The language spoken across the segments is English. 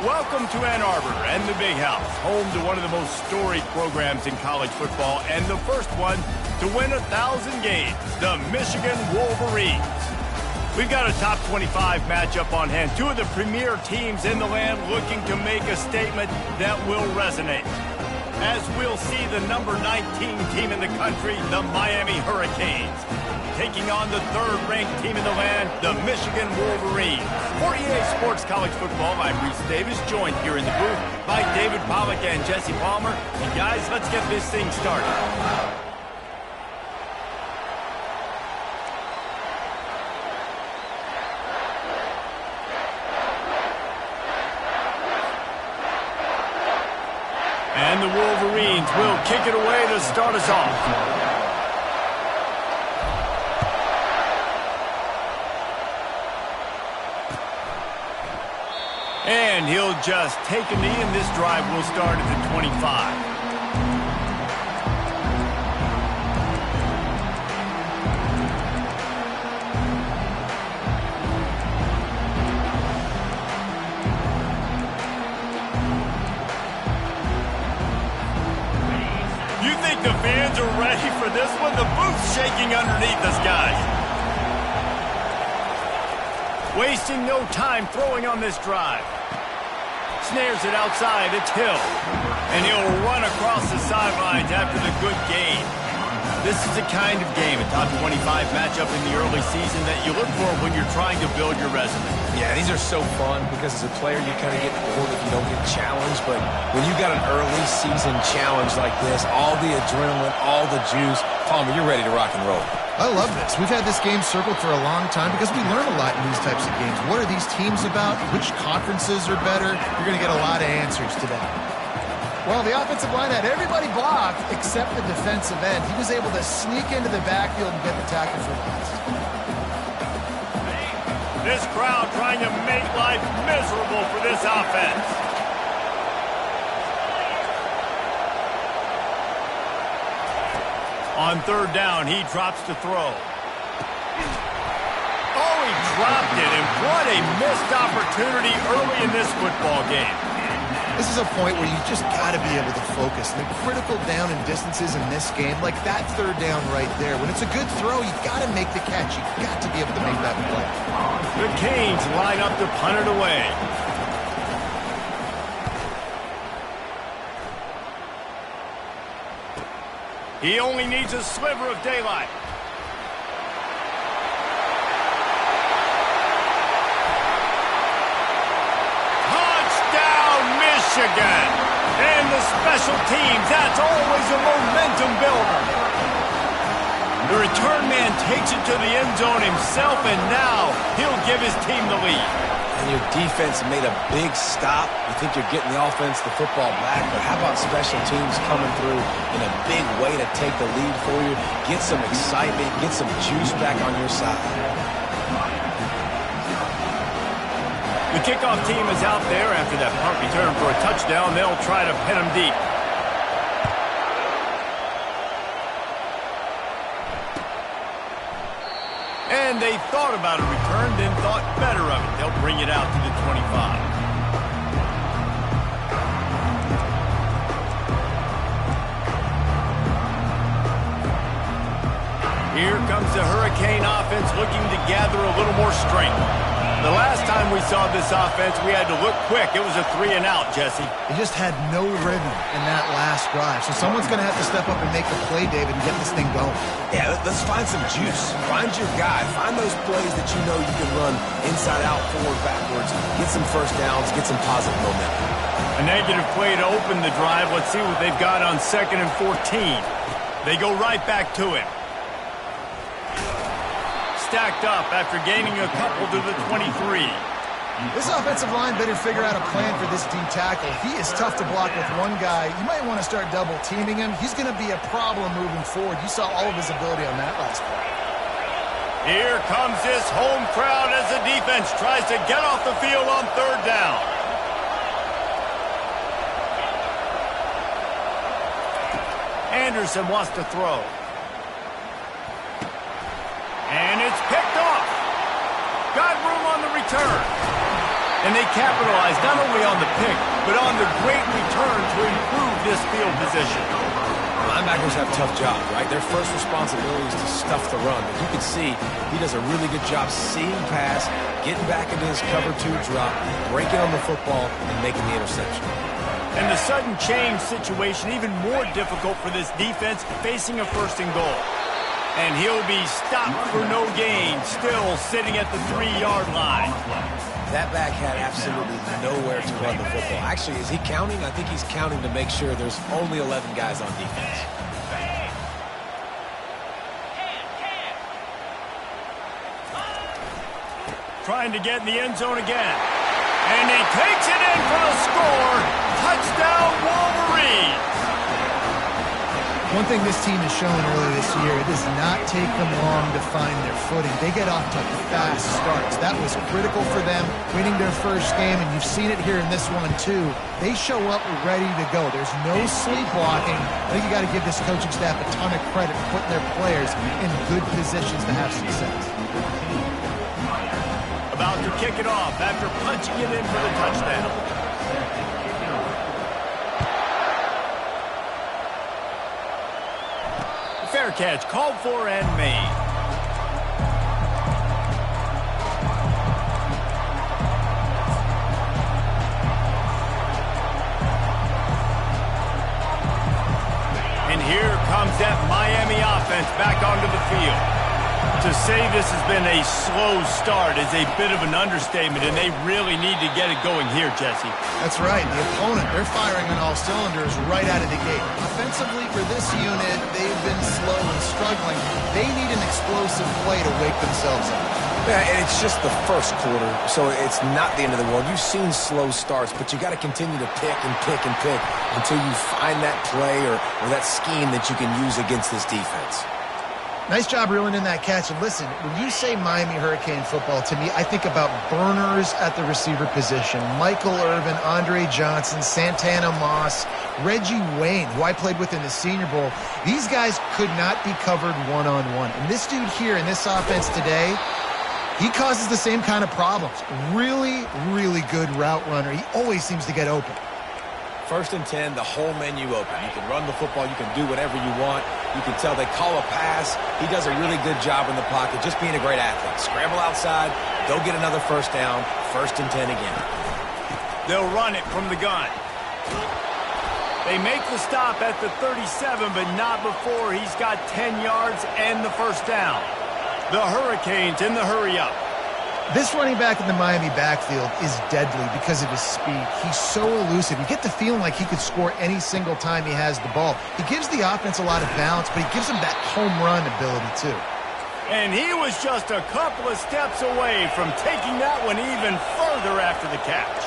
Welcome to Ann Arbor and the Big House, home to one of the most storied programs in college football and the first one to win 1,000 games, the Michigan Wolverines. We've got a top 25 matchup on hand, two of the premier teams in the land looking to make a statement that will resonate. As we'll see the number 19 team in the country, the Miami Hurricanes, taking on the third-ranked team in the land, the Michigan Wolverines. For EA Sports College Football, I'm Reese Davis, joined here in the booth by David Pollack and Jesse Palmer. And guys, let's get this thing started. And the Wolverines will kick it away to start us off. And he'll just take a knee, and this drive will start at the 25. You think the fans are ready for this one? The booth's shaking underneath us, guys. Wasting no time throwing on this drive. Snares it outside, it's Hill. And he'll run across the sidelines after the good gain. This is the kind of game, a top 25 matchup in the early season, that you look for when you're trying to build your resume. Yeah, these are so fun because as a player you kind of get bored if you don't get challenged. But when you got an early season challenge like this, all the adrenaline, all the juice, Palmer, you're ready to rock and roll. I love this. We've had this game circled for a long time because we learn a lot in these types of games. What are these teams about? Which conferences are better? You're going to get a lot of answers today. Well, the offensive line had everybody blocked except the defensive end. He was able to sneak into the backfield and get the tackle for last. This crowd trying to make life miserable for this offense. On third down, he drops to throw. Oh, he dropped it, and what a missed opportunity early in this football game. This is a point where you just got to be able to focus. The critical down and distances in this game, like that third down right there. When it's a good throw, you got to make the catch. You got to be able to make that play. The Canes line up to punt it away. He only needs a sliver of daylight. Touchdown, Michigan! And the special teams, that's always a momentum builder. The return man takes it to the end zone himself, and now he'll give his team the lead. And your defense made a big stop. You think you're getting the offense, the football back, but how about special teams coming through in a big way to take the lead for you, get some excitement, get some juice back on your side. The kickoff team is out there after that punt return for a touchdown. They'll try to pin him deep. And they thought about a return, then thought better of it. They'll bring it out to the 25. Here comes the Hurricane offense looking to gather a little more strength. The last time we saw this offense, we had to look quick. It was a 3-and-out, Jesse. They just had no rhythm in that last drive. So someone's going to have to step up and make the play, David, and get this thing going. Yeah, let's find some juice. Find your guy. Find those plays that you know you can run inside out, forward, backwards. Get some first downs. Get some positive momentum. A negative play to open the drive. Let's see what they've got on 2nd and 14. They go right back to him. Stacked up after gaining a couple to the 23. This offensive line better figure out a plan for this D tackle. He is tough to block with one guy. You might want to start double teaming him. He's going to be a problem moving forward. You saw all of his ability on that last play. Here comes this home crowd as the defense tries to get off the field on third down. Anderson wants to throw. And it's picked off. Got room on the return. And they capitalized not only on the pick, but on the great return to improve this field position. Linebackers have tough jobs, right? Their first responsibility is to stuff the run. But you can see he does a really good job seeing pass, getting back into his cover 2 drop, breaking on the football, and making the interception. And the sudden change situation even more difficult for this defense facing a 1st and goal. And he'll be stopped for no gain, still sitting at the 3-yard line. That back had absolutely nowhere to run the football. Actually, is he counting? I think he's counting to make sure there's only 11 guys on defense. Trying to get in the end zone again. And he takes it in for a score. Touchdown, Wolverine. One thing this team has shown earlier this year, it does not take them long to find their footing. They get off to fast starts. That was critical for them, winning their first game, and you've seen it here in this one too. They show up ready to go. There's no sleepwalking. I think you got to give this coaching staff a ton of credit for putting their players in good positions to have success. About to kick it off after punching it in for the touchdown. Fair catch, called for and made. And here comes that Miami offense back onto the field. To say this has been a slow start is a bit of an understatement, and they really need to get it going here, Jesse. That's right. The opponent, they're firing on all cylinders right out of the gate. Offensively, for this unit, they've been slow and struggling. They need an explosive play to wake themselves up. Yeah, and it's just the first quarter, so it's not the end of the world. You've seen slow starts, but you got to continue to pick and pick and pick until you find that play or that scheme that you can use against this defense. Nice job reeling in that catch. And listen, when you say Miami Hurricane football, to me, I think about burners at the receiver position. Michael Irvin, Andre Johnson, Santana Moss, Reggie Wayne, who I played with in the Senior Bowl. These guys could not be covered one-on-one. And this dude here in this offense today, he causes the same kind of problems. Really, really good route runner. He always seems to get open. 1st and 10, the whole menu open. You can run the football. You can do whatever you want. You can tell they call a pass. He does a really good job in the pocket, just being a great athlete. Scramble outside, go get another 1st down, 1st and 10 again. They'll run it from the gun. They make the stop at the 37, but not before he's got 10 yards and the 1st down. The Hurricanes in the hurry-up. This running back in the Miami backfield is deadly because of his speed. He's so elusive. You get the feeling like he could score any single time he has the ball. He gives the offense a lot of balance, but he gives them that home run ability too. And he was just a couple of steps away from taking that one even further after the catch.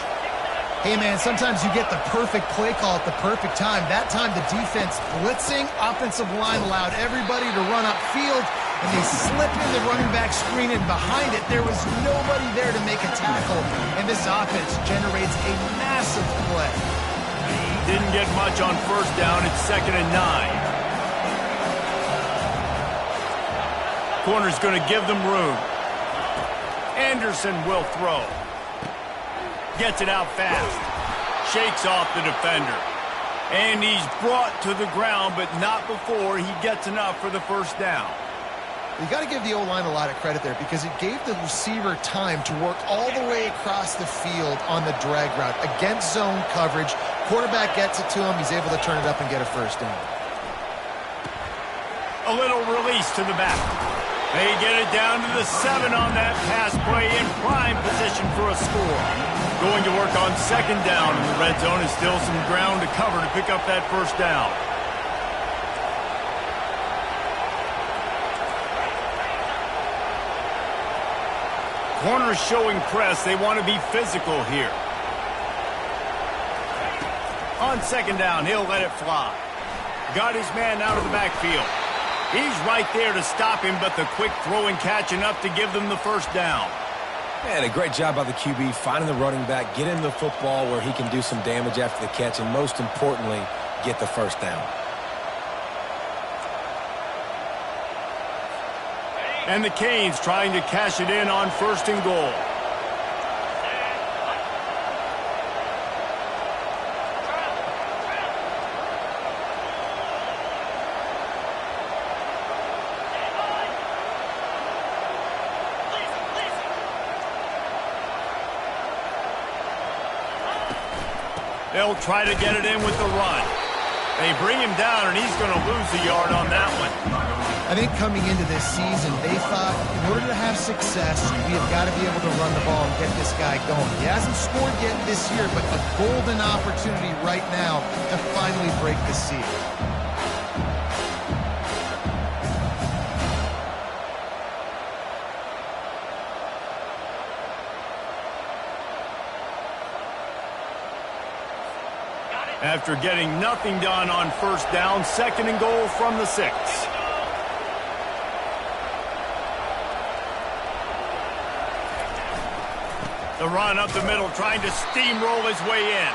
Hey, man, sometimes you get the perfect play call at the perfect time. That time the defense blitzing, offensive line allowed everybody to run upfield, and they slip in the running back screen, and behind it, there was nobody there to make a tackle, and this offense generates a massive play. Didn't get much on 1st down. It's 2nd and 9. Corner's going to give them room. Anderson will throw. Gets it out fast. Shakes off the defender. And he's brought to the ground, but not before he gets enough for the 1st down. You got to give the O-line a lot of credit there because it gave the receiver time to work all the way across the field on the drag route against zone coverage. Quarterback gets it to him. He's able to turn it up and get a 1st down. A little release to the back. They get it down to the 7 on that pass play in prime position for a score. Going to work on 2nd down in the red zone. Is still some ground to cover to pick up that 1st down. Corners showing press. They want to be physical here. On 2nd down, he'll let it fly. Got his man out of the backfield. He's right there to stop him, but the quick throw and catch enough to give them the 1st down. Man, a great job by the QB finding the running back, get him the football where he can do some damage after the catch, and most importantly, get the 1st down. And the Canes trying to cash it in on 1st and goal. They'll try to get it in with the run. They bring him down, and he's going to lose a yard on that one. I think coming into this season, they thought in order to have success, we have got to be able to run the ball and get this guy going. He hasn't scored yet this year, but a golden opportunity right now to finally break the seal. After getting nothing done on first down, 2nd and goal from the 6. The run up the middle, trying to steamroll his way in.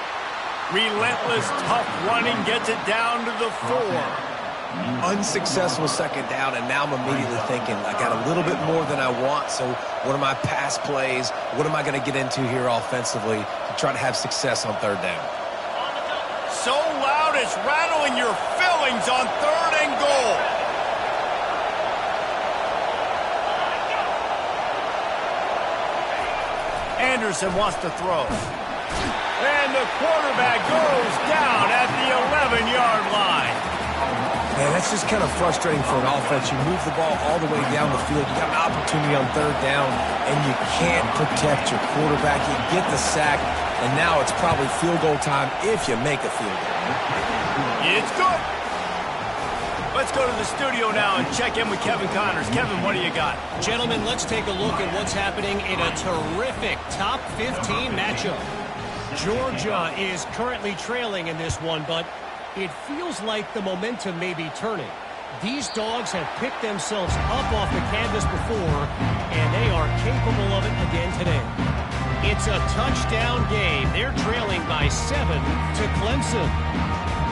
Relentless, tough running, gets it down to the 4. Unsuccessful 2nd down, and now I'm immediately thinking, I got a little bit more than I want, so what are my pass plays? What am I going to get into here offensively to try to have success on 3rd down? So loud it's rattling your fillings on 3rd and goal. Anderson wants to throw. And the quarterback goes down at the 11-yard line. Man, that's just kind of frustrating for an offense. You move the ball all the way down the field. You got an opportunity on 3rd down, and you can't protect your quarterback. You get the sack, and now it's probably field goal time if you make a field goal. It's good. Let's go to the studio now and check in with Kevin Connors. Kevin, what do you got? Gentlemen, let's take a look at what's happening in a terrific top 15 matchup. Georgia is currently trailing in this one, but it feels like the momentum may be turning. These dogs have picked themselves up off the canvas before, and they are capable of it again today. It's a touchdown game. They're trailing by 7 to Clemson.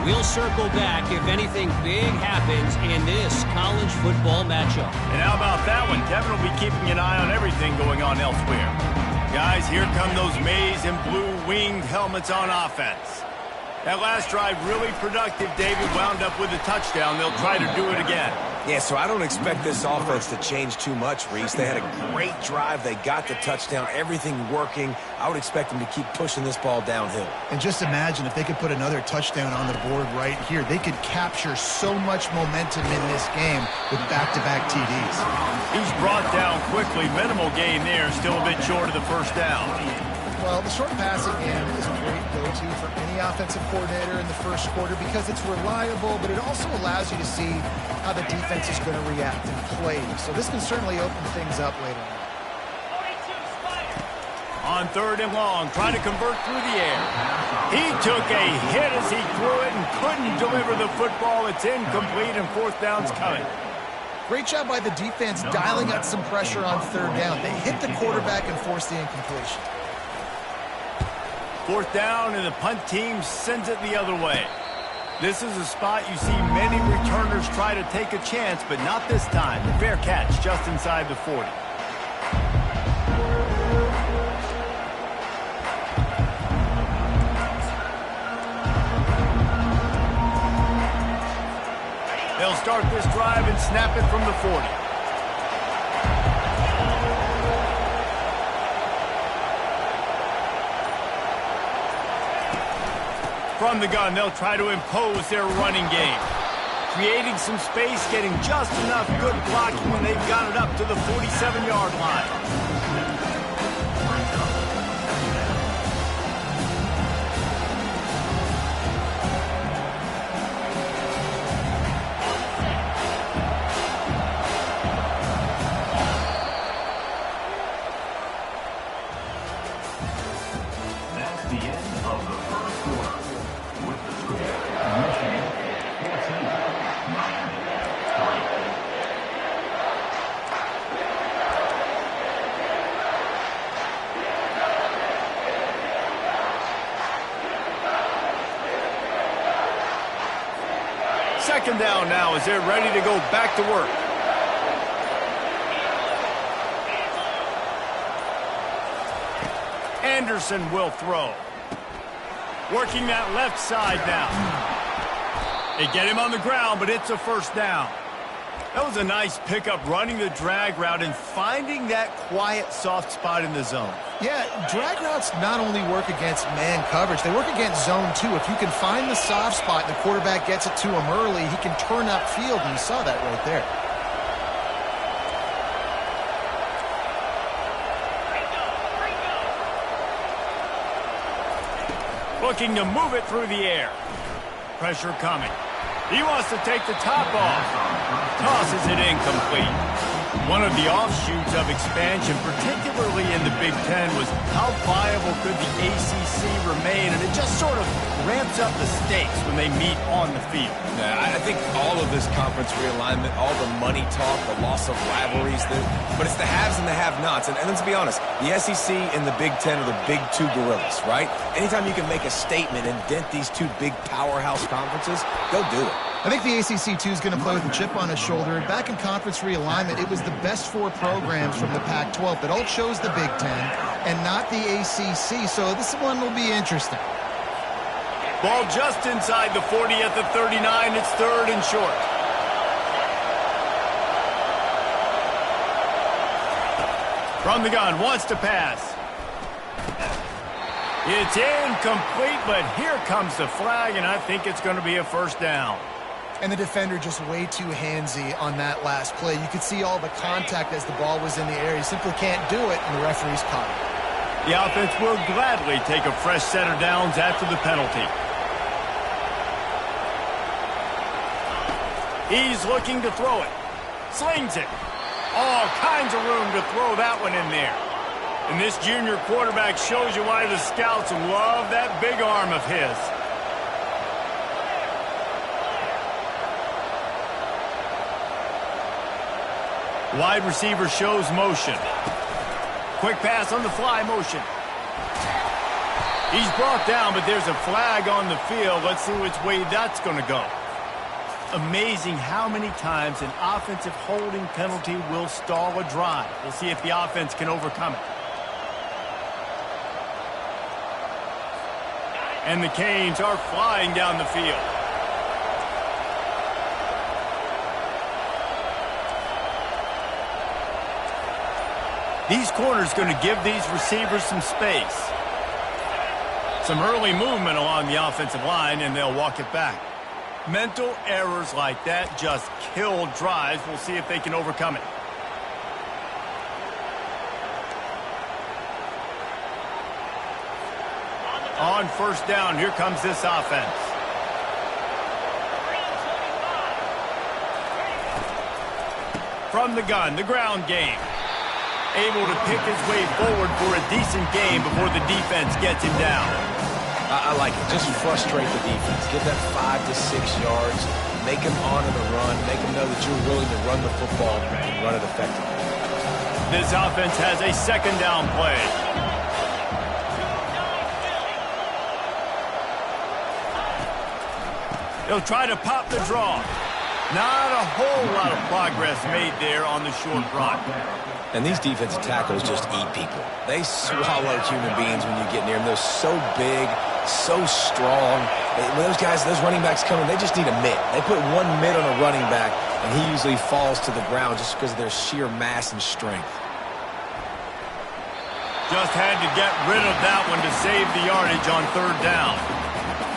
We'll circle back if anything big happens in this college football matchup. And how about that one? Kevin will be keeping an eye on everything going on elsewhere. Guys, here come those maize and blue winged helmets on offense. That last drive really productive. David wound up with a touchdown. They'll try to do it again. Yeah, so I don't expect this offense to change too much, Reese. They had a great drive. They got the touchdown, everything working. I would expect them to keep pushing this ball downhill. And just imagine if they could put another touchdown on the board right here. They could capture so much momentum in this game with back-to-back TDs. He's brought down quickly. Minimal gain there. Still a bit short of the first down. Well, the short passing game is a great go-to for any offensive coordinator in the first quarter because it's reliable, but it also allows you to see how the defense is going to react and play. So this can certainly open things up later on. On 3rd and long, trying to convert through the air. He took a hit as he threw it and couldn't deliver the football. It's incomplete, and 4th down's coming. Great job by the defense dialing up some pressure on 3rd down. They hit the quarterback and forced the incompletion. 4th down, and the punt team sends it the other way. This is a spot you see many returners try to take a chance, but not this time. The fair catch just inside the 40. They'll start this drive and snap it from the 40. From the gun, they'll try to impose their running game. Creating some space, getting just enough good blocking when they've got it up to the 47-yard line. Second down now as they're ready to go back to work. Anderson will throw. Working that left side now. They get him on the ground, but it's a first down. That was a nice pickup, running the drag route and finding that quiet, soft spot in the zone. Yeah, drag routes not only work against man coverage, they work against zone too. If you can find the soft spot and the quarterback gets it to him early, he can turn upfield, and you saw that right there. Looking to move it through the air. Pressure coming. He wants to take the top off. Tosses it incomplete. One of the offshoots of expansion, particularly in the Big Ten, was how viable could the ACC remain, and it just sort of ramps up the stakes when they meet on the field. Yeah, I think all of this conference realignment, all the money talk, the loss of rivalries, but it's the haves and the have-nots. And let's be honest, the SEC and the Big Ten are the big two gorillas, right? Anytime you can make a statement and dent these two big powerhouse conferences, go do it. I think the ACC, too, is going to play with a chip on his shoulder. Back in conference realignment, it was the best 4 programs from the Pac-12 that all chose the Big Ten and not the ACC, so this one will be interesting. Ball just inside the 40 at the 39. It's 3rd and short. From the gun, wants to pass. It's incomplete, but here comes the flag, and I think it's going to be a first down. And the defender just way too handsy on that last play. You could see all the contact as the ball was in the air. He simply can't do it, and the referee's caught it. The offense will gladly take a fresh set of downs after the penalty. He's looking to throw it. Slings it. All kinds of room to throw that one in there. And this junior quarterback shows you why the scouts love that big arm of his. Wide receiver shows motion. Quick pass on the fly motion. He's brought down, but there's a flag on the field. Let's see which way that's going to go. Amazing how many times an offensive holding penalty will stall a drive. We'll see if the offense can overcome it. And the Canes are flying down the field. These corners going to give these receivers some space. Some early movement along the offensive line, and they'll walk it back. Mental errors like that just kill drives. We'll see if they can overcome it. On first down, here comes this offense. From the gun, the ground game. Able to pick his way forward for a decent game before the defense gets him down. I like it. Just frustrate the defense. Get that 5 to 6 yards. Make them honor the run. Make them know that you're willing to run the football and run it effectively. This offense has a second down play. They'll try to pop the draw. Not a whole lot of progress made there on the short run. And these defensive tackles just eat people. They swallow human beings when you get near them. They're so big, so strong. When those guys, those running backs come in, they just need a mitt. They put one mitt on a running back, and he usually falls to the ground just because of their sheer mass and strength. Just had to get rid of that one to save the yardage on third down.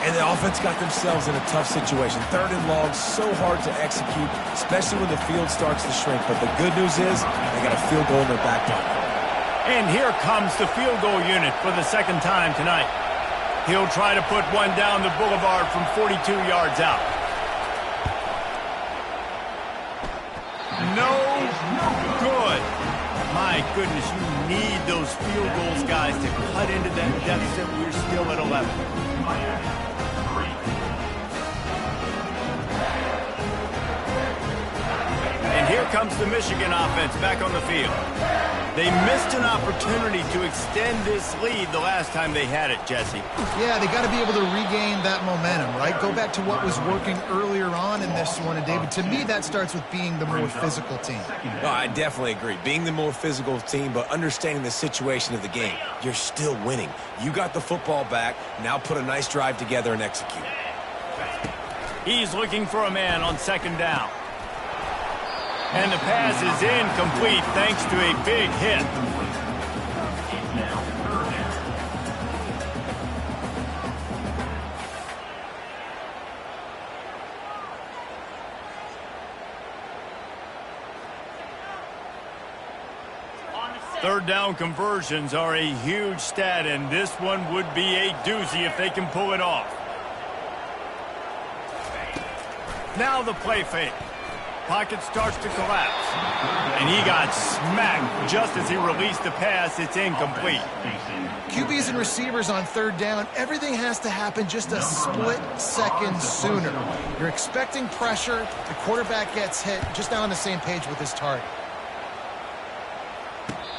And the offense got themselves in a tough situation. 3rd and long, so hard to execute, especially when the field starts to shrink. But the good news is they got a field goal in their back pocket. And here comes the field goal unit for the second time tonight. He'll try to put one down the boulevard from 42 yards out. No good. My goodness, you need those field goals, guys, to cut into that deficit. We're still at 11. And here comes the Michigan offense back on the field. They missed an opportunity to extend this lead the last time they had it, Jesse. Yeah, they got to be able to regain that momentum, right? Go back to what was working earlier on in this one. And, David, to me, that starts with being the more physical team. No, I definitely agree. Being the more physical team, but understanding the situation of the game. You're still winning. You got the football back. Now put a nice drive together and execute. He's looking for a man on second down. And the pass is incomplete thanks to a big hit. Third down conversions are a huge stat, and this one would be a doozy if they can pull it off. Now the play fake. Pocket starts to collapse. And he got smacked just as he released the pass. It's incomplete. QBs and receivers on third down, everything has to happen just a split second sooner. You're expecting pressure. The quarterback gets hit. Just not on the same page with his target.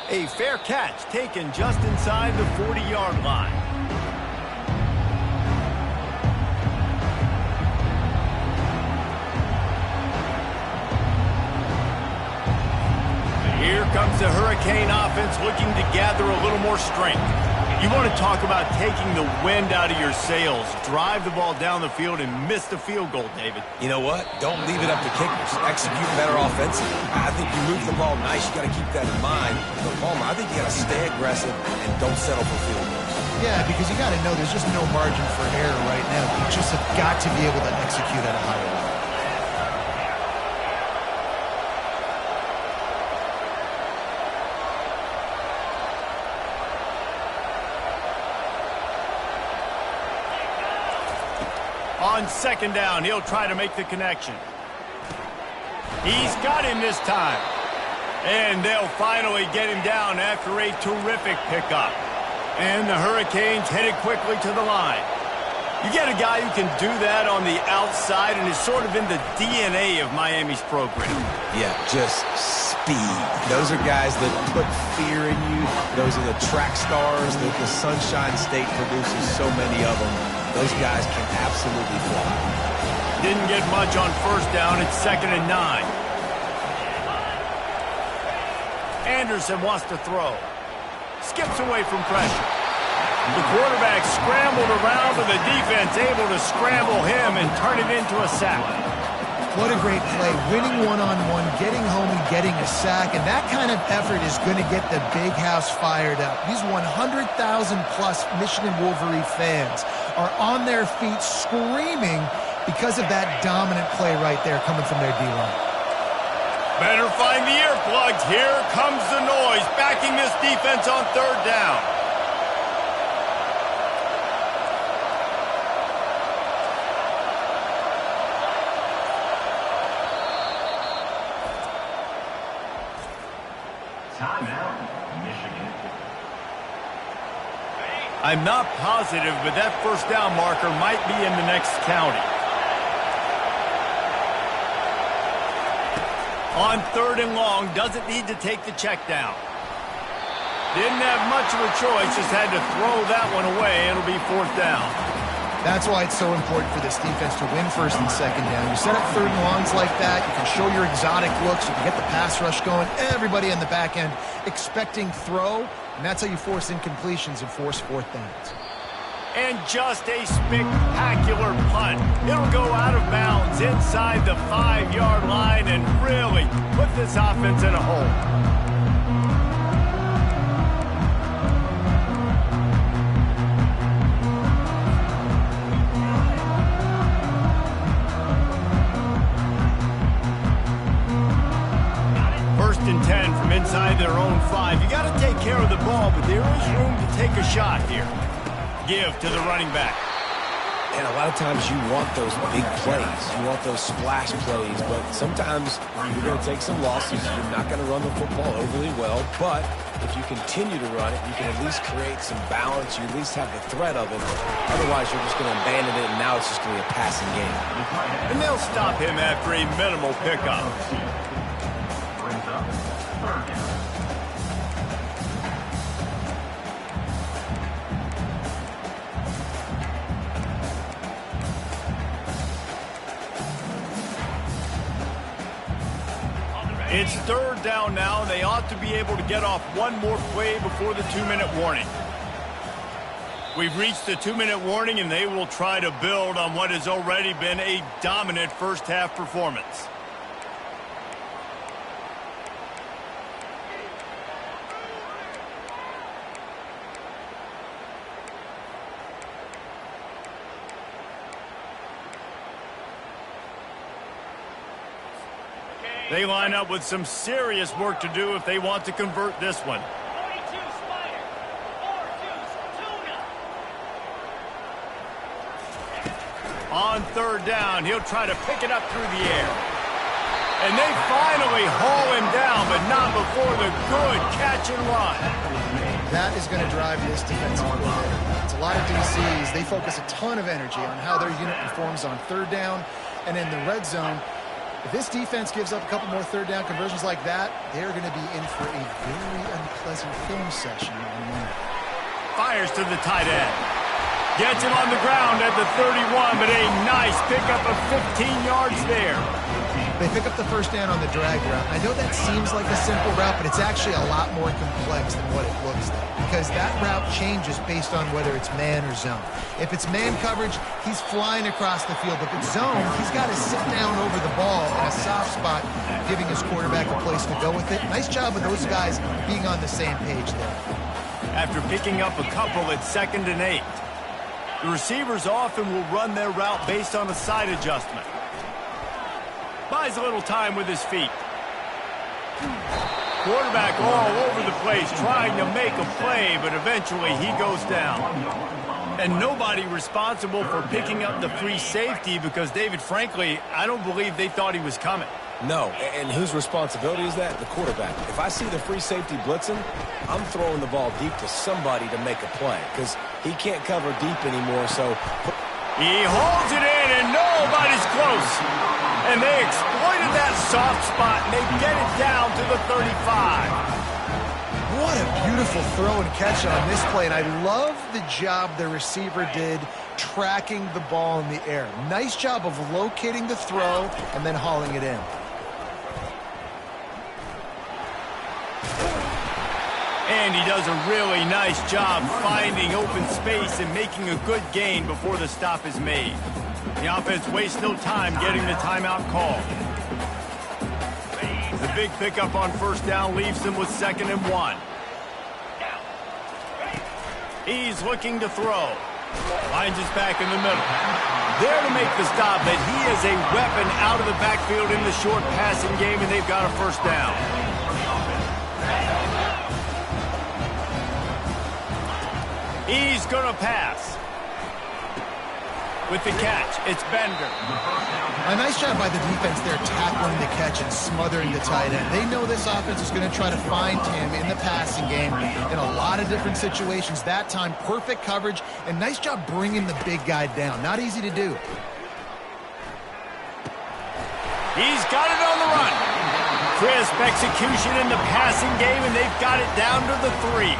A fair catch taken just inside the 40-yard line. Here comes the Hurricane offense looking to gather a little more strength. You want to talk about taking the wind out of your sails. Drive the ball down the field and miss the field goal, David. You know what? Don't leave it up to kickers. Execute better offensively. I think you move the ball nice. You got to keep that in mind. But Palmer, I think you got to stay aggressive and don't settle for field goals. Yeah, because you got to know there's just no margin for error right now. You just have got to be able to execute at a higher level. On second down, he'll try to make the connection. He's got him this time. And they'll finally get him down after a terrific pickup. And the Hurricanes headed quickly to the line. You get a guy who can do that on the outside and is sort of in the DNA of Miami's program. Yeah, just speed. Those are guys that put fear in you. Those are the track stars that the Sunshine State produces so many of them. Those guys can absolutely fly. Didn't get much on first down. It's 2nd and 9. Anderson wants to throw. Skips away from pressure. The quarterback scrambled around, but the defense able to scramble him and turn it into a sack. What a great play. Winning one-on-one, getting home and getting a sack. And that kind of effort is going to get the big house fired up. These 100,000-plus Michigan Wolverine fans are on their feet screaming because of that dominant play right there coming from their D-line. Better find the earplugs. Here comes the noise, backing this defense on third down. I'm not positive, but that first down marker might be in the next county. On third and long, doesn't need to take the check down. Didn't have much of a choice, just had to throw that one away. It'll be fourth down. That's why it's so important for this defense to win first and second down. You set up third and longs like that, you can show your exotic looks, you can get the pass rush going, everybody in the back end expecting throw, and that's how you force incompletions and force fourth downs. And just a spectacular punt. It'll go out of bounds inside the 5-yard line and really put this offense in a hole. And 10 from inside their own 5. You got to take care of the ball, but there is room to take a shot here. Give to the running back. And a lot of times you want those big plays. You want those splash plays, but sometimes you're going to take some losses. You're not going to run the football overly well, but if you continue to run it, you can at least create some balance. You at least have the threat of it. Otherwise, you're just going to abandon it, and now it's just going to be a passing game. And they'll stop him after a minimal pickup. It's third down now, and they ought to be able to get off one more play before the 2-minute warning. We've reached the 2-minute warning, and they will try to build on what has already been a dominant first-half performance. They line up with some serious work to do if they want to convert this one. On third down, he'll try to pick it up through the air. And they finally haul him down, but not before the good catch and run. That is going to drive this defensive coordinator. It's a lot of DCs. They focus a ton of energy on how their unit performs on third down and in the red zone. If this defense gives up a couple more third down conversions like that, they're going to be in for a very unpleasant film session on Monday. Fires to the tight end. Gets him on the ground at the 31, but a nice pickup of 15 yards there. They pick up the first down on the drag route. I know that seems like a simple route, but it's actually a lot more complex than what it looks like, because that route changes based on whether it's man or zone. If it's man coverage, he's flying across the field. If it's zone, he's got to sit down over the ball in a soft spot, giving his quarterback a place to go with it. Nice job of those guys being on the same page there. After picking up a couple at 2nd and 8, the receivers often will run their route based on a side adjustment. Buys a little time with his feet. Quarterback all over the place trying to make a play, but eventually he goes down. And nobody responsible for picking up the free safety because, David, frankly, I don't believe they thought he was coming. No, and whose responsibility is that? The quarterback. If I see the free safety blitzing, I'm throwing the ball deep to somebody to make a play because he can't cover deep anymore, so... He holds it in, and nobody's close. And they exploited that soft spot, and they get it down to the 35. What a beautiful throw and catch on this play, and I love the job the receiver did tracking the ball in the air. Nice job of locating the throw and then hauling it in. And he does a really nice job finding open space and making a good gain before the stop is made. The offense wastes no time getting the timeout call. The big pickup on first down leaves them with 2nd and 1. He's looking to throw. Finds his back in the middle. There to make the stop, but he is a weapon out of the backfield in the short passing game, and they've got a first down. He's going to pass. With the catch, it's Bender. A nice job by the defense there tackling the catch and smothering the tight end. They know this offense is going to try to find him in the passing game in a lot of different situations. That time, perfect coverage, and nice job bringing the big guy down. Not easy to do. He's got it on the run. Crisp execution in the passing game, and they've got it down to the 3.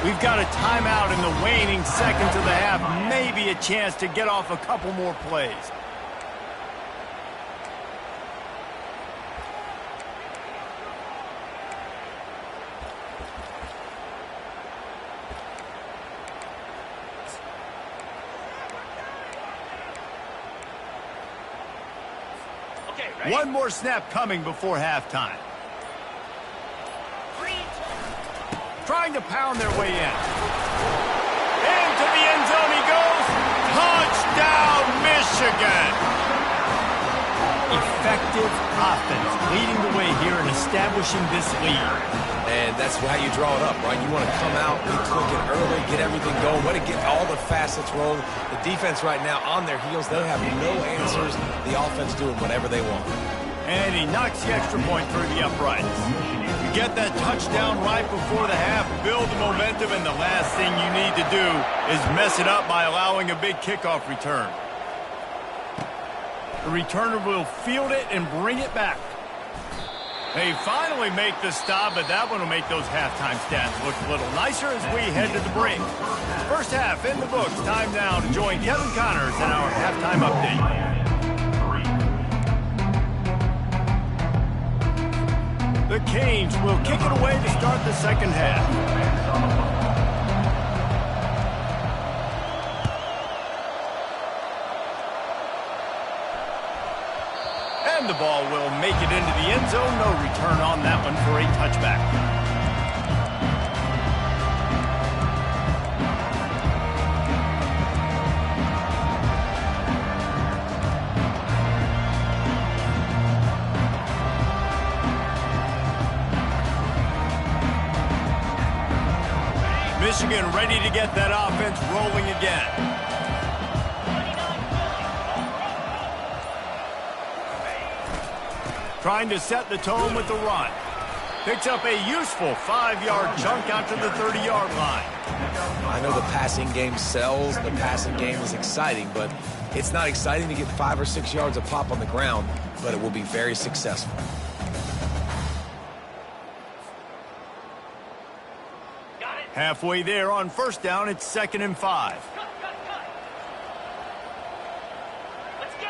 We've got a timeout in the waning seconds of the half. Maybe a chance to get off a couple more plays. Okay, ready? One more snap coming before halftime. Trying to pound their way in. Into the end zone he goes. Touchdown, Michigan! Effective offense leading the way here and establishing this lead. And that's how you draw it up, right? You want to come out, be clicking early, get everything going, want to get all the facets rolling. The defense right now on their heels, they have no answers. The offense doing whatever they want. And he knocks the extra point through the uprights. You get that touchdown right before the half, build the momentum, and the last thing you need to do is mess it up by allowing a big kickoff return. The returner will field it and bring it back. They finally make the stop, but that one will make those halftime stats look a little nicer as we head to the break. First half in the books. Time now to join Kevin Connors in our halftime update. The Canes will kick it away to start the second half. And the ball will make it into the end zone. No return on that one for a touchback. Michigan ready to get that offense rolling again. Trying to set the tone with the run. Picks up a useful 5-yard chunk out to the 30-yard line. I know the passing game sells, the passing game is exciting, but it's not exciting to get 5 or 6 yards a pop on the ground, but it will be very successful. Halfway there on first down, it's 2nd and 5. Let's go.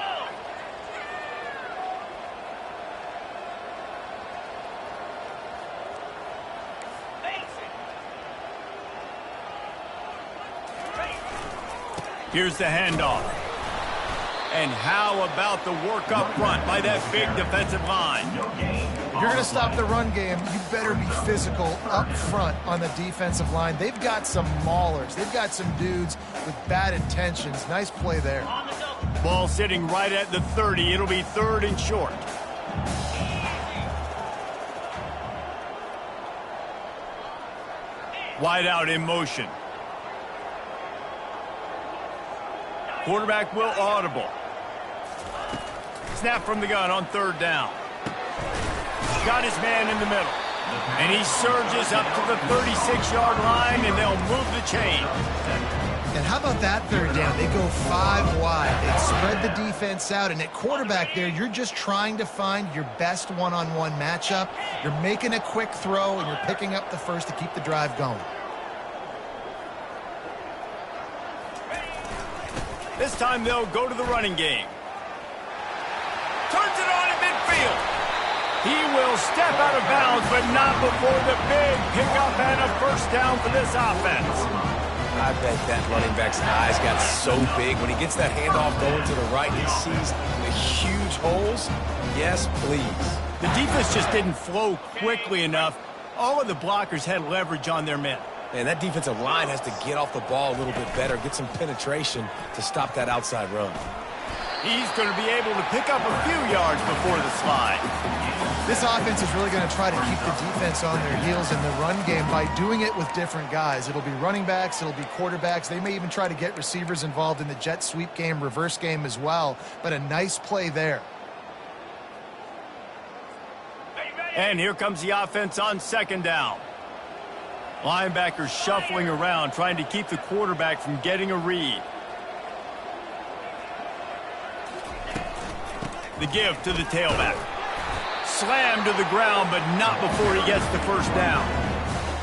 Here's the handoff. And how about the work up front by that big defensive line? If you're going to stop the run game, you better be physical up front on the defensive line. They've got some maulers. They've got some dudes with bad intentions. Nice play there. Ball sitting right at the 30. It'll be 3rd and short. Wide out in motion. Quarterback will audible. Snap from the gun on 3rd down. Got his man in the middle. And he surges up to the 36-yard line, and they'll move the chain. And how about that 3rd down? They go 5 wide. They spread the defense out, and at quarterback there, you're just trying to find your best one-on-one matchup. You're making a quick throw, and you're picking up the first to keep the drive going. This time they'll go to the running game. Turns it on at midfield. He will step out of bounds, but not before the big pickup and a first down for this offense. I bet that running back's eyes got so big. When he gets that handoff going to the right, he sees the huge holes. Yes, please. The defense just didn't flow quickly enough. All of the blockers had leverage on their men. Man, that defensive line has to get off the ball a little bit better, get some penetration to stop that outside run. He's going to be able to pick up a few yards before the slide. This offense is really going to try to keep the defense on their heels in the run game by doing it with different guys. It'll be running backs, it'll be quarterbacks. They may even try to get receivers involved in the jet sweep game, reverse game as well. But a nice play there. And here comes the offense on 2nd down. Linebackers shuffling around, trying to keep the quarterback from getting a read. The give to the tailback. Slammed to the ground, but not before he gets the first down.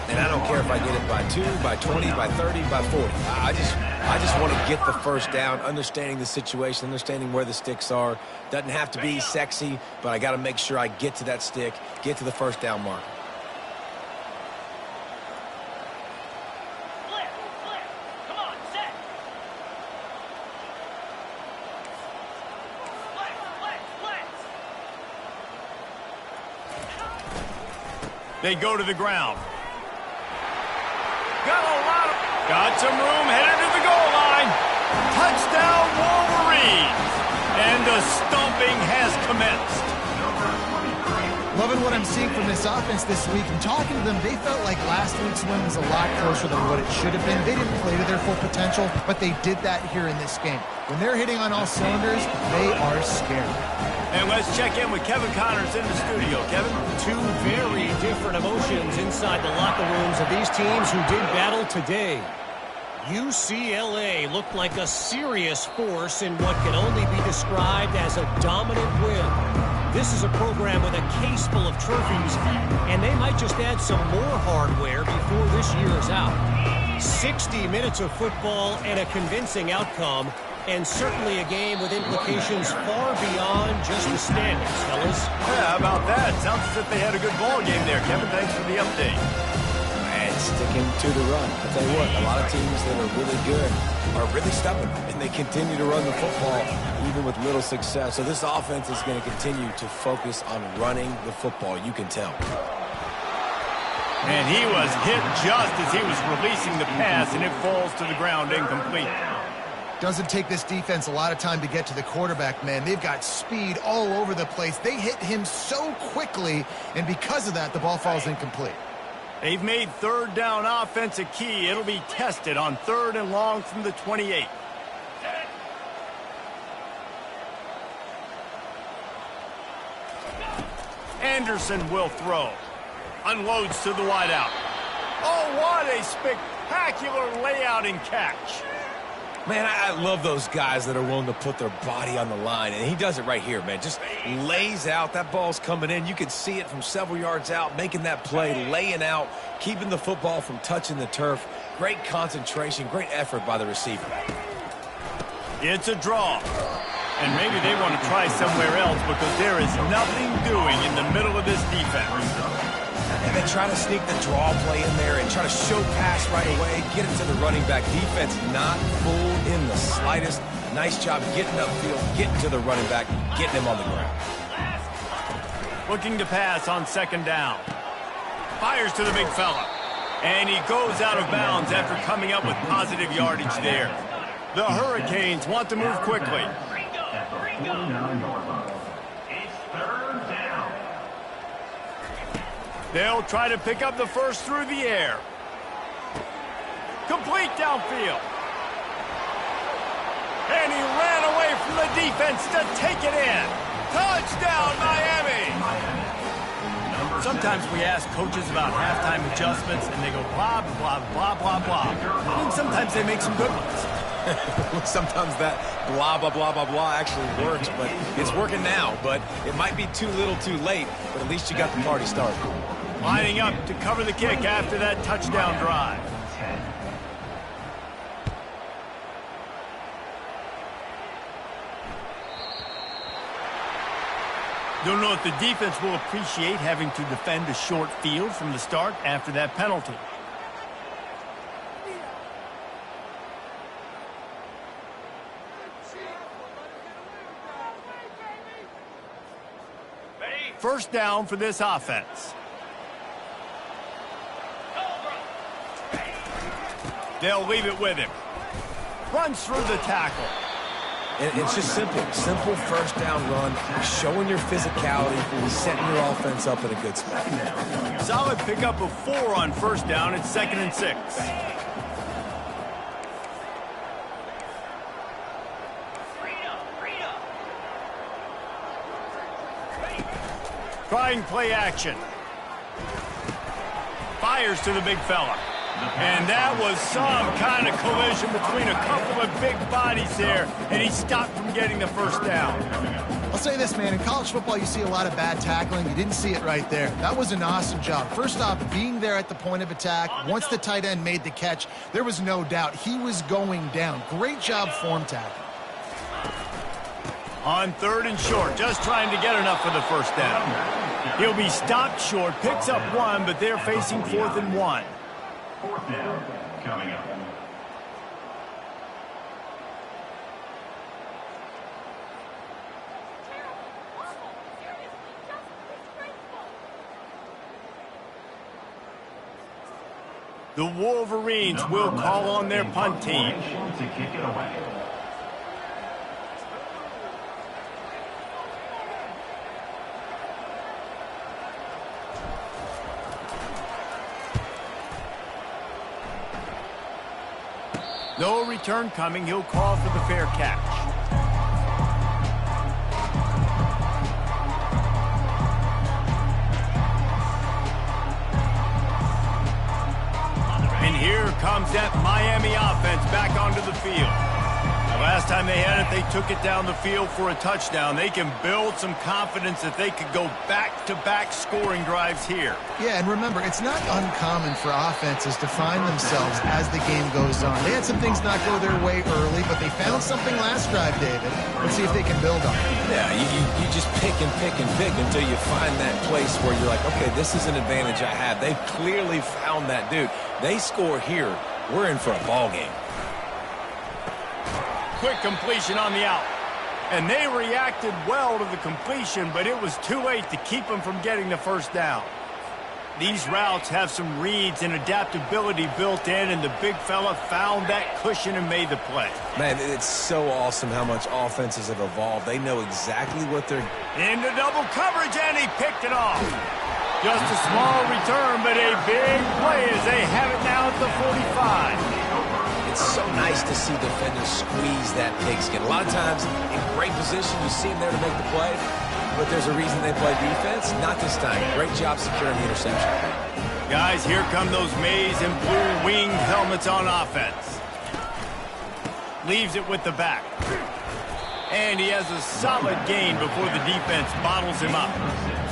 And I don't care if I get it by 2, by 20, by 30, by 40. I just want to get the first down, understanding the situation, understanding where the sticks are. Doesn't have to be sexy, but I got to make sure I get to that stick, get to the first down marker. They go to the ground. Got some room, headed to the goal line. Touchdown, Wolverines. And the stomping has commenced. Loving what I'm seeing from this offense this week. And talking to them, they felt like last week's win was a lot closer than what it should have been. They didn't play to their full potential, but they did that here in this game. When they're hitting on all cylinders, they are scary. And let's check in with Kevin Connors in the studio. Kevin? Two very different emotions inside the locker rooms of these teams who did battle today. UCLA looked like a serious force in what can only be described as a dominant win. This is a program with a case full of trophies, and they might just add some more hardware before this year is out. 60 minutes of football and a convincing outcome, and certainly a game with implications far beyond just the standings, fellas. Yeah, how about that? Sounds as if they had a good ball game there. Kevin, thanks for the update. And sticking to the run. I'll tell you what, a lot of teams that are really good are really stubborn, and they continue to run the football even with little success. So this offense is going to continue to focus on running the football. You can tell. And he was hit just as he was releasing the pass, and it falls to the ground incomplete. Doesn't take this defense a lot of time to get to the quarterback, man. They've got speed all over the place. They hit him so quickly, and because of that, the ball falls incomplete. They've made third down offense a key. It'll be tested on 3rd and long from the 28. Anderson will throw. Unloads to the wideout. Oh, what a spectacular layout and catch. Man, I love those guys that are willing to put their body on the line, and he does it right here, man. Just lays out. That ball's coming in. You can see it from several yards out, making that play, laying out, keeping the football from touching the turf. Great concentration, great effort by the receiver. It's a draw. And maybe they want to try somewhere else because there is nothing doing in the middle of this defense. And then try to sneak the draw play in there and try to show pass right away, get it to the running back. Defense not fooled in the slightest. Nice job getting upfield, getting to the running back, getting him on the ground. Looking to pass on 2nd down. Fires to the big fella. And he goes out of bounds after coming up with positive yardage there. The Hurricanes want to move quickly. It's 3rd down. They'll try to pick up the first through the air. Complete downfield. And he ran away from the defense to take it in. Touchdown, Miami! Sometimes we ask coaches about halftime adjustments, and they go blah, blah, blah, blah, blah. And sometimes they make some good ones. Sometimes that blah, blah, blah, blah, blah actually works, but it's working now. But it might be too little too late, but at least you got the party started. Lining up to cover the kick after that touchdown drive. Don't know if the defense will appreciate having to defend a short field from the start after that penalty. First down for this offense. They'll leave it with him. Runs through the tackle. And it's just simple. Simple first down run, showing your physicality, setting your offense up in a good spot. Solid pickup of 4 on first down. It's 2nd and 6. Trying play action. Fires to the big fella. And that was some kind of collision between a couple of big bodies there, and he stopped from getting the first down. I'll say this, man. In college football, you see a lot of bad tackling. You didn't see it right there. That was an awesome job. First off, being there at the point of attack. Once the tight end made the catch, there was no doubt he was going down. Great job form tackling. On 3rd and short, just trying to get enough for the first down. He'll be stopped short, picks up 1, but they're facing 4th and 1. 4th down coming up. The Wolverines will call on their punt team. To kick it away. No return coming. He'll call for the fair catch. And here comes that Miami offense back onto the field. The last time they had it, they took it down the field for a touchdown. They can build some confidence that they could go back-to-back scoring drives here. Yeah, and remember, it's not uncommon for offenses to find themselves as the game goes on. They had some things not go their way early, but they found something last drive, David. Let's see if they can build on it. Yeah, you just pick and pick and pick until you find that place where you're like, okay, this is an advantage I have. They've clearly found that, dude. They score here, we're in for a ball game. Quick completion on the out. And they reacted well to the completion, but it was too late to keep them from getting the first down. These routes have some reads and adaptability built in, and the big fella found that cushion and made the play. Man, it's so awesome how much offenses have evolved. They know exactly what they're... Into double coverage, and he picked it off. Just a small return, but a big play as they have it now at the 45. It's so nice to see defenders squeeze that pigskin. A lot of times, in great position, you see them there to make the play, but there's a reason they play defense. Not this time. Great job securing the interception. Guys, here come those maize and blue winged helmets on offense. Leaves it with the back. And he has a solid gain before the defense bottles him up.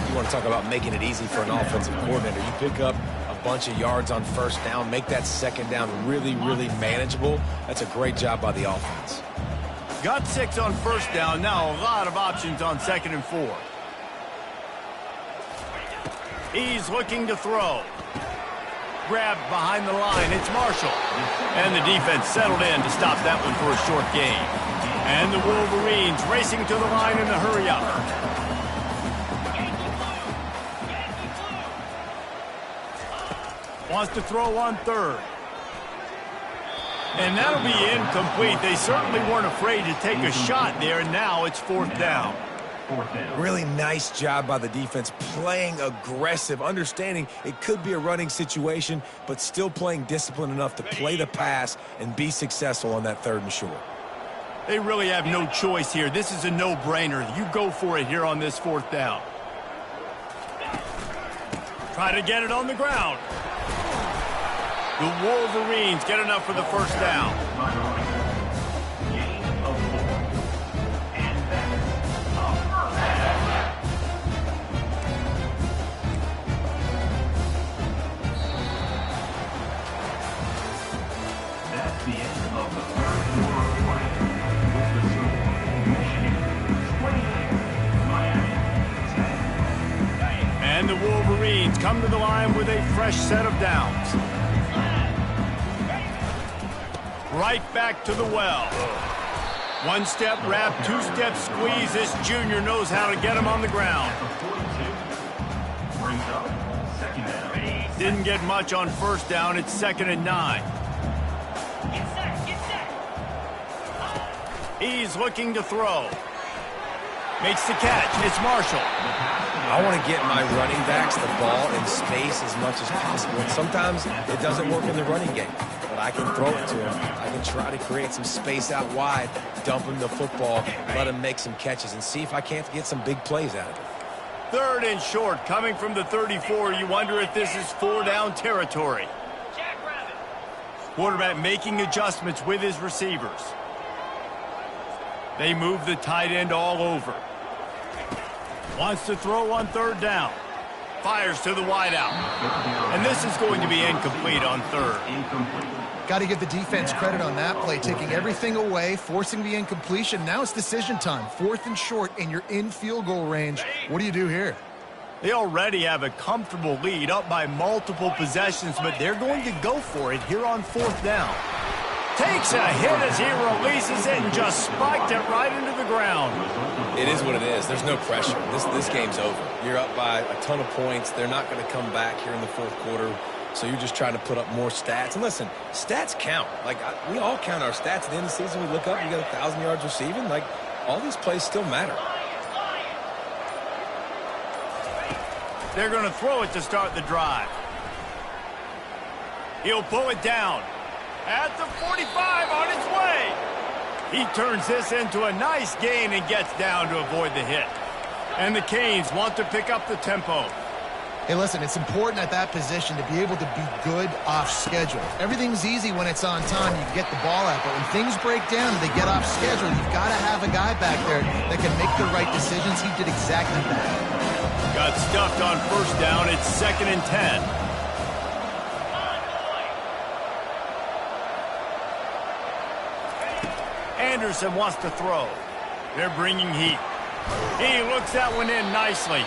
You want to talk about making it easy for an offensive coordinator. You pick up a bunch of yards on first down, make that second down really, really manageable. That's a great job by the offense. Got 6 on first down. Now a lot of options on 2nd and 4. He's looking to throw. Grabbed behind the line. It's Marshall. And the defense settled in to stop that one for a short gain. And the Wolverines racing to the line in the hurry-up. Wants to throw on 3rd. And that'll be incomplete. They certainly weren't afraid to take a shot there, and now it's 4th down. Really nice job by the defense, playing aggressive, understanding it could be a running situation, but still playing disciplined enough to play the pass and be successful on that 3rd and short. They really have no choice here. This is a no-brainer. You go for it here on this 4th down. Try to get it on the ground. The Wolverines get enough for the 1st down. Gain of 4. And that's the end of the 3rd quarter of play. With the score, Michigan 28, Miami 10. And the Wolverines come to the line with a fresh set of downs. Right back to the well. 1-step wrap, 2-step squeeze. This junior knows how to get him on the ground. Brings up 2nd down. Didn't get much on 1st down. It's 2nd and 9. He's looking to throw. Makes the catch. It's Marshall. I want to get my running backs the ball in space as much as possible. And sometimes it doesn't work in the running game. But I can throw it to him. I can try to create some space out wide, dump him the football, let him make some catches, and see if I can't get some big plays out of it. 3rd and short, coming from the 34. You wonder if this is 4-down territory. Quarterback making adjustments with his receivers. They move the tight end all over. Wants to throw on 3rd down. Fires to the wideout. And this is going to be incomplete on 3rd. Incomplete. Got to give the defense credit on that play, taking everything away, forcing the incompletion. Now it's decision time. 4th and short, and you're in field goal range. What do you do here? They already have a comfortable lead, up by multiple possessions, but they're going to go for it here on 4th down. Takes a hit as he releases it and just spiked it right into the ground. It is what it is. There's no pressure. This game's over. You're up by a ton of points. They're not going to come back here in the 4th quarter. So you're just trying to put up more stats. And listen, stats count. Like, we all count our stats. At the end of the season, we look up, you got 1,000 yards receiving. Like, all these plays still matter. They're going to throw it to start the drive. He'll pull it down. At the 45, on its way. He turns this into a nice gain and gets down to avoid the hit. And the Canes want to pick up the tempo. Hey, listen, it's important at that position to be able to be good off schedule. Everything's easy when it's on time. You get the ball out. But when things break down and they get off schedule, you've got to have a guy back there that can make the right decisions. He did exactly that. Got stuffed on 1st down. It's 2nd and 10. Anderson wants to throw. They're bringing heat. He looks that one in nicely.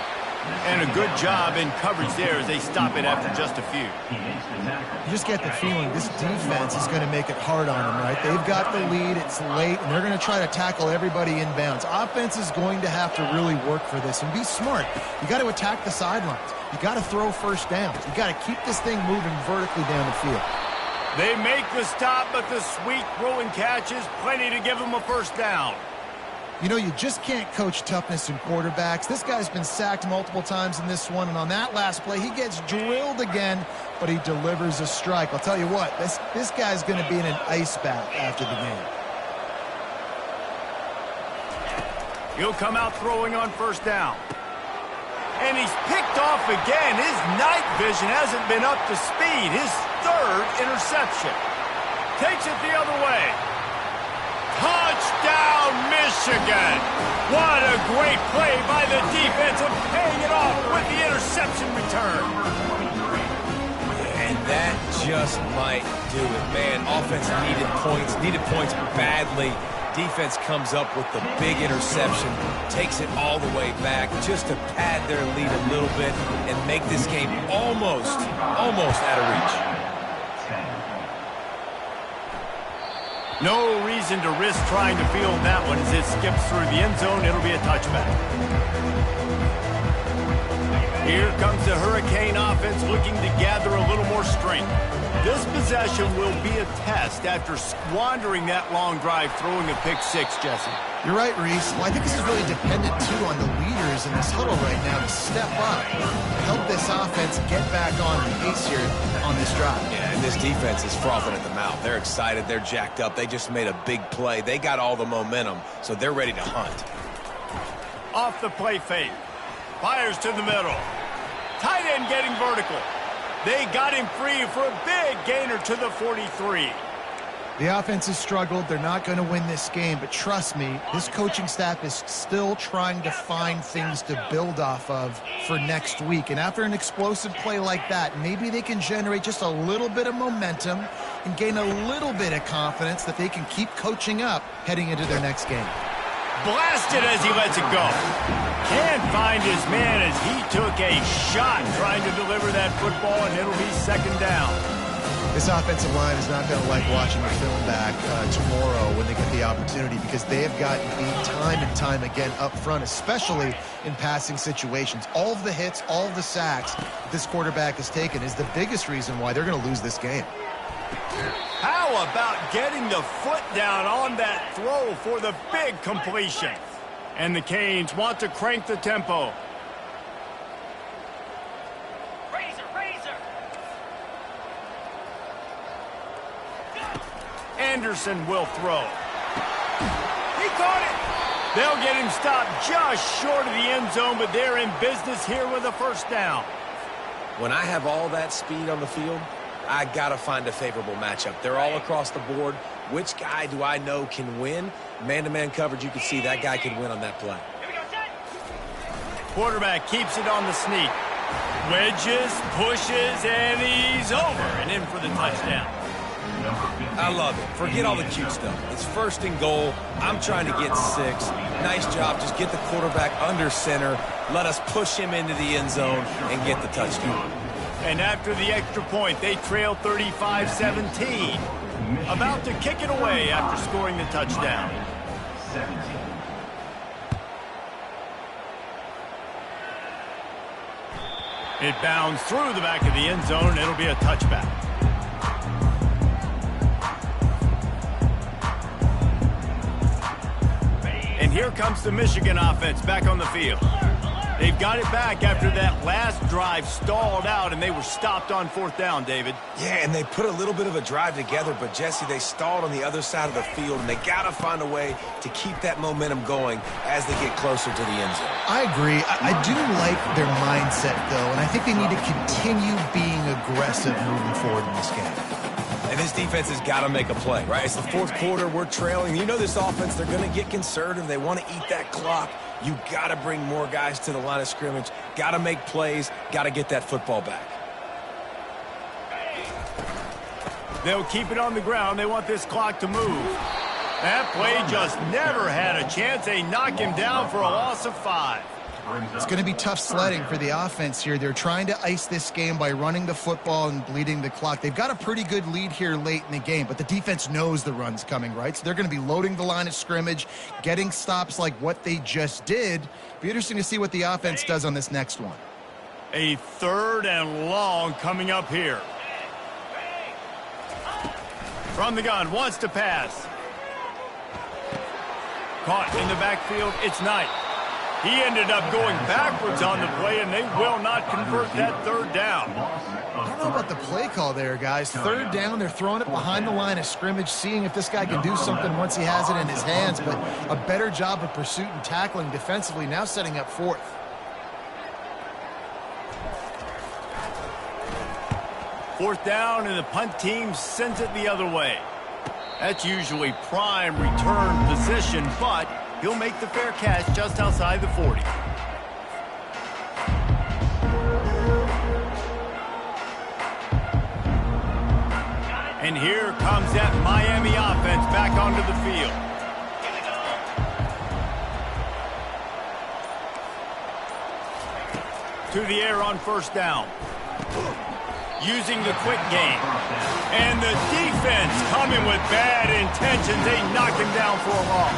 And a good job in coverage there as they stop it after just a few. You just get the feeling this defense is going to make it hard on them, right? They've got the lead, it's late, and they're going to try to tackle everybody inbounds. Offense is going to have to really work for this and be smart. You got to attack the sidelines. You got to throw 1st downs. You got to keep this thing moving vertically down the field. They make the stop, but the sweet throw and catch is plenty to give them a 1st down. You know, you just can't coach toughness in quarterbacks. This guy's been sacked multiple times in this one, and on that last play, he gets drilled again, but he delivers a strike. I'll tell you what, this guy's going to be in an ice bath after the game. He'll come out throwing on first down. And he's picked off again. His night vision hasn't been up to speed. His third interception. Takes it the other way. Touchdown, Michigan! What a great play by the defense and paying it off with the interception return. And that just might do it, man. Offense needed points badly. Defense comes up with the big interception, takes it all the way back just to pad their lead a little bit and make this game almost out of reach. No reason to risk trying to field that one as it skips through the end zone. It'll be a touchback. Here comes the Hurricane offense looking to gather a little more strength. This possession will be a test after squandering that long drive throwing a pick six, Jesse. You're right, Reese. Well, I think this is really dependent, too, on the leaders in this huddle right now to step up, help this offense get back on pace here on this drive. Yeah, and this defense is frothing at the mouth. They're excited. They're jacked up. They just made a big play. They got all the momentum, so they're ready to hunt. Off the play fake. Fires to the middle. Tight end getting vertical. They got him free for a big gainer to the 43. The offense has struggled. They're not going to win this game, but trust me, this coaching staff is still trying to find things to build off of for next week. And after an explosive play like that, maybe they can generate just a little bit of momentum and gain a little bit of confidence that they can keep coaching up heading into their next game. Blasted as he lets it go. Can't find his man as he took a shot trying to deliver that football, and it'll be second down. This offensive line is not going to like watching the film back tomorrow when they get the opportunity because they have gotten beat time and time again up front, especially in passing situations. All of the hits, all of the sacks this quarterback has taken is the biggest reason why they're going to lose this game. How about getting the foot down on that throw for the big completion? And the Canes want to crank the tempo. Anderson will throw. He caught it. They'll get him stopped just short of the end zone, but they're in business here with a first down. When I have all that speed on the field, I got to find a favorable matchup. They're all across the board. Which guy do I know can win? Man-to-man coverage, you can see that guy can win on that play. Quarterback keeps it on the sneak. Wedges, pushes, and he's over and in for the touchdown. I love it. Forget all the cute stuff. It's first and goal. I'm trying to get 6. Nice job. Just get the quarterback under center. Let us push him into the end zone and get the touchdown. And after the extra point, they trail 35-17. About to kick it away after scoring the touchdown. 17. It bounds through the back of the end zone, and it'll be a touchback. And here comes the Michigan offense back on the field. They've got it back after that last drive stalled out, and they were stopped on fourth down, David. Yeah, and they put a little bit of a drive together, but, Jesse, they stalled on the other side of the field, and they got to find a way to keep that momentum going as they get closer to the end zone. I agree. I do like their mindset, though, and I think they need to continue being aggressive moving forward in this game. And this defense has got to make a play, right? It's the fourth quarter. We're trailing. You know this offense, they're going to get conservative. They want to eat that clock. You got to bring more guys to the line of scrimmage. Got to make plays. Got to get that football back. They'll keep it on the ground. They want this clock to move. That play just never had a chance. They knock him down for a loss of 5. It's going to be tough sledding for the offense here. They're trying to ice this game by running the football and bleeding the clock. They've got a pretty good lead here late in the game, but the defense knows the run's coming, right? So they're going to be loading the line of scrimmage, getting stops like what they just did. Be interesting to see what the offense does on this next one. A third and long coming up here. From the gun, wants to pass. caught in the backfield. It's Knight. He ended up going backwards on the play, and they will not convert that third down. I don't know about the play call there, guys. Third down, they're throwing it behind the line of scrimmage, seeing if this guy can do something once he has it in his hands, but a better job of pursuit and tackling defensively, now setting up fourth. Fourth down, and the punt team sends it the other way. That's usually prime return position, but he'll make the fair catch just outside the 40. And here comes that Miami offense back onto the field. To the air on first down. Using the quick game. And the defense coming with bad intentions. They knock him down for a loss.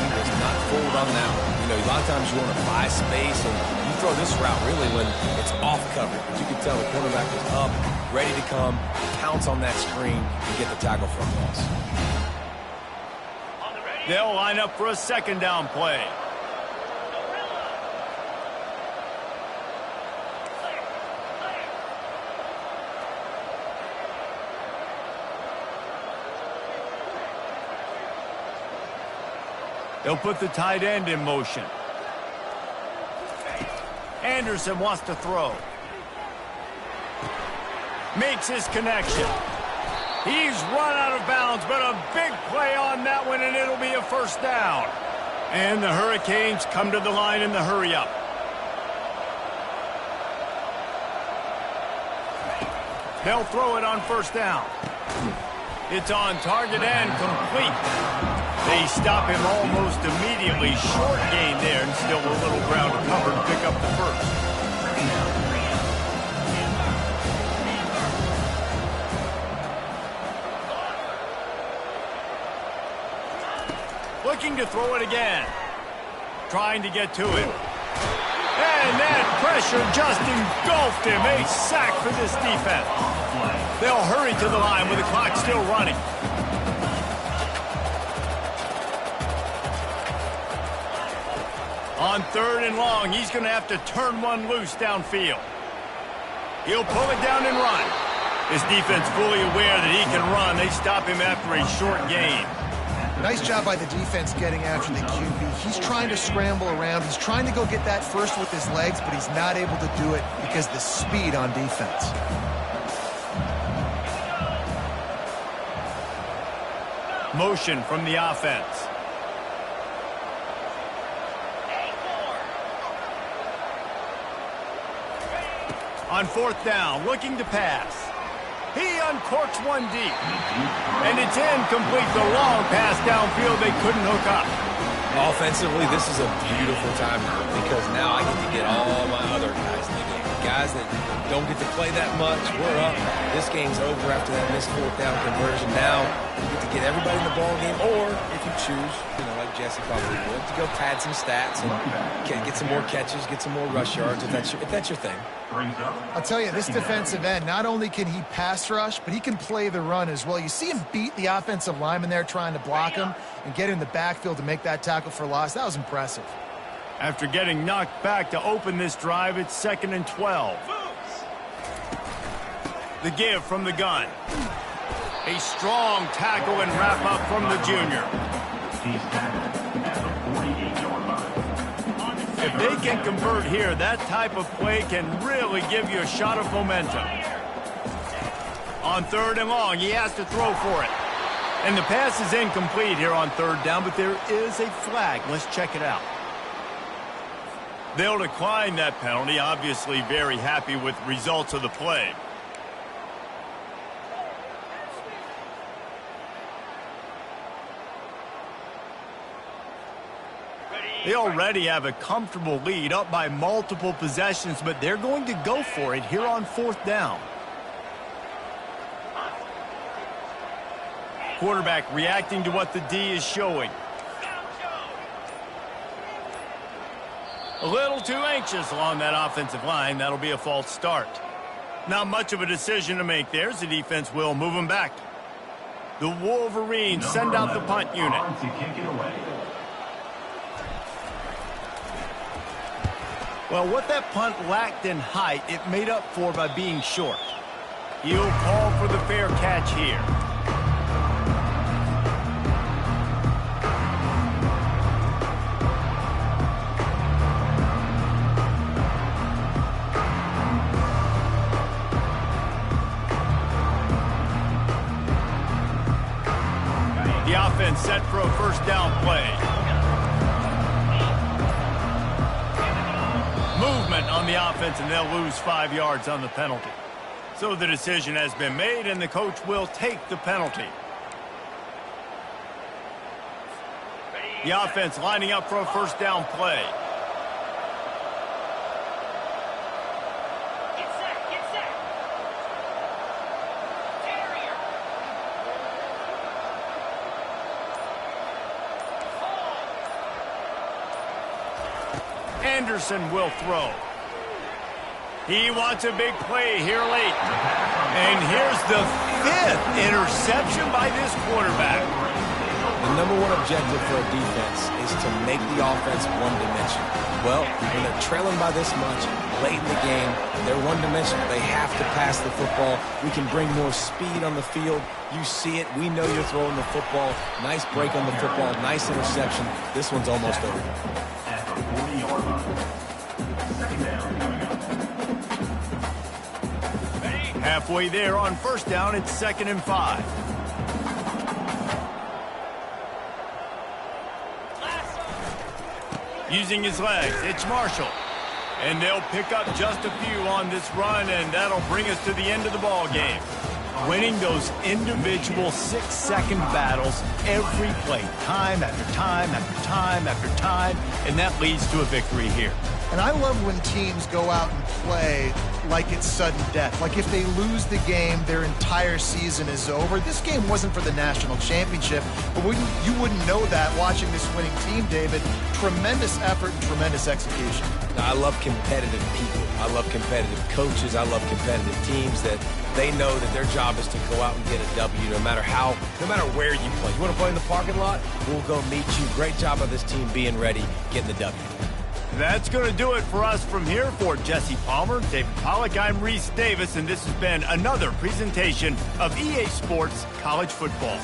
He was not fooled on that one. You know, a lot of times you want to buy space, and you throw this route really when it's off coverage. But you can tell the cornerback was up, ready to come, pounce on that screen, and get the tackle for a loss. They'll line up for a second down play. They'll put the tight end in motion. Anderson wants to throw. Makes his connection. He's run out of bounds, but a big play on that one, and it'll be a first down. And the Hurricanes come to the line in the hurry-up. They'll throw it on first down. It's on target and complete. They stop him almost immediately. Short gain there, and still a little ground to cover to pick up the first. Looking to throw it again. Trying to get to it. And that pressure just engulfed him. A sack for this defense. They'll hurry to the line with the clock still running. On third and long, he's going to have to turn one loose downfield. He'll pull it down and run. His defense fully aware that he can run. They stop him after a short gain. Nice job by the defense getting after the QB. He's trying to scramble around. He's trying to go get that first with his legs, but he's not able to do it because of the speed on defense. Motion from the offense. On fourth down, looking to pass. He uncorks one deep. And it's incomplete. The long pass downfield they couldn't hook up. Offensively, this is a beautiful time because now I get to get all my other guys in the game. Guys that don't get to play that much, we're up. This game's over after that missed fourth down conversion. Now you get to get everybody in the ball game, or if you choose, you know, like Jesse probably would, to go pad some stats and get some more catches, get some more rush yards if that's your thing. I'll tell you, this defensive end, not only can he pass rush, but he can play the run as well. You see him beat the offensive lineman there trying to block him and get in the backfield to make that tackle for loss. That was impressive. After getting knocked back to open this drive, it's 2nd and 12. The give from the gun. A strong tackle and wrap up from the junior. He's tackled at the 48-yard line. If they can convert here, that type of play can really give you a shot of momentum. On third and long, he has to throw for it. And the pass is incomplete here on third down, but there is a flag. Let's check it out. They'll decline that penalty, obviously very happy with results of the play. They already have a comfortable lead, up by multiple possessions, but they're going to go for it here on fourth down. Quarterback reacting to what the D is showing. A little too anxious along that offensive line. That'll be a false start. Not much of a decision to make there, as the defense will move him back. The Wolverines send out the punt unit. To kick it away. Well, what that punt lacked in height, it made up for by being short. He'll call for the fair catch here. The offense set for a first down play. Movement on the offense, and they'll lose 5 yards on the penalty. So the decision has been made, and the coach will take the penalty. The offense lining up for a first down play. Anderson will throw. He wants a big play here late. And here's the 5th interception by this quarterback. The number one objective for a defense is to make the offense one-dimensional. Well, when they're trailing by this much, late in the game, they're one-dimensional. They have to pass the football. We can bring more speed on the field. You see it. We know you're throwing the football. Nice break on the football. Nice interception. This one's almost over. At the 40-yard line. Second down coming up. Halfway there on first down, it's 2nd and 5. Using his legs, it's Marshall. And they'll pick up just a few on this run, and that'll bring us to the end of the ball game. Winning those individual 6-second battles every play, time after time after time after time, and that leads to a victory here. And I love when teams go out and play like it's sudden death. Like if they lose the game, their entire season is over. This game wasn't for the national championship, but you wouldn't know that watching this winning team, David. Tremendous effort and tremendous execution. I love competitive people. I love competitive coaches. I love competitive teams that they know that their job is to go out and get a W no matter where you play. You want to play in the parking lot? We'll go meet you. Great job of this team being ready, getting the W. That's going to do it for us from here. For Jesse Palmer, David Pollack, I'm Reese Davis, and this has been another presentation of EA Sports College Football.